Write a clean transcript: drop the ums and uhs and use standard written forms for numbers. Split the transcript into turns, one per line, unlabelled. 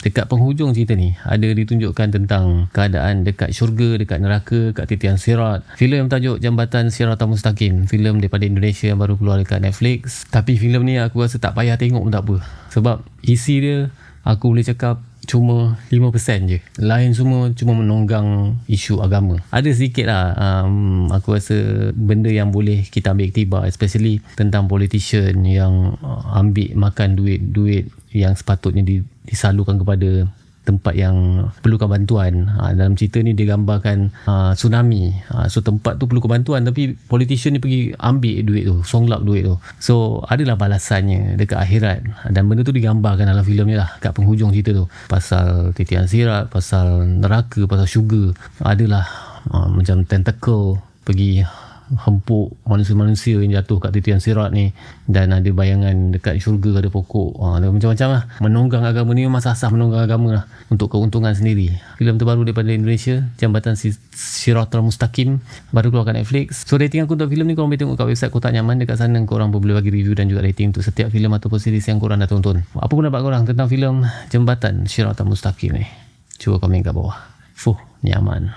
Dekat penghujung cerita ni ada ditunjukkan tentang keadaan dekat syurga, dekat neraka, kat titian sirat. Filem tajuk Jambatan Siratal Mustaqim, filem daripada Indonesia yang baru keluar dekat Netflix. Tapi filem ni aku rasa tak payah tengok pun tak apa, sebab isi dia aku boleh cakap cuma 5% je. Lain semua cuma menonggang isu agama. Ada sedikit lah aku rasa benda yang boleh kita ambil iktibar, especially tentang politician yang ambil makan duit yang sepatutnya disalurkan kepada tempat yang perlukan bantuan. Dalam cerita ni dia gambarkan tsunami. So tempat tu perlukan bantuan tapi politician ni pergi ambil duit tu, songlap duit tu. So adalah balasannya dekat akhirat, dan benda tu digambarkan dalam filem ni lah, kat penghujung cerita tu. Pasal titian sirat, pasal neraka, pasal syurga. Adalah macam tentacle pergi hempuk manusia-manusia yang jatuh kat titian sirat ni, dan ada bayangan dekat syurga ada pokok. Macam-macam lah. Menonggang agama ni memang sah-sah menonggang agama lah untuk keuntungan sendiri. Filem terbaru daripada Indonesia, Jambatan Siratal Mustaqim, baru keluar kat Netflix. So rating aku untuk filem ni korang boleh tengok kat website Kotak Nyaman. Dekat sana korang boleh bagi review dan juga rating untuk setiap filem ataupun series yang korang dah tonton. Apa pendapat korang tentang filem Jambatan Siratal Mustaqim ni? Cuba komen kat bawah. Nyaman.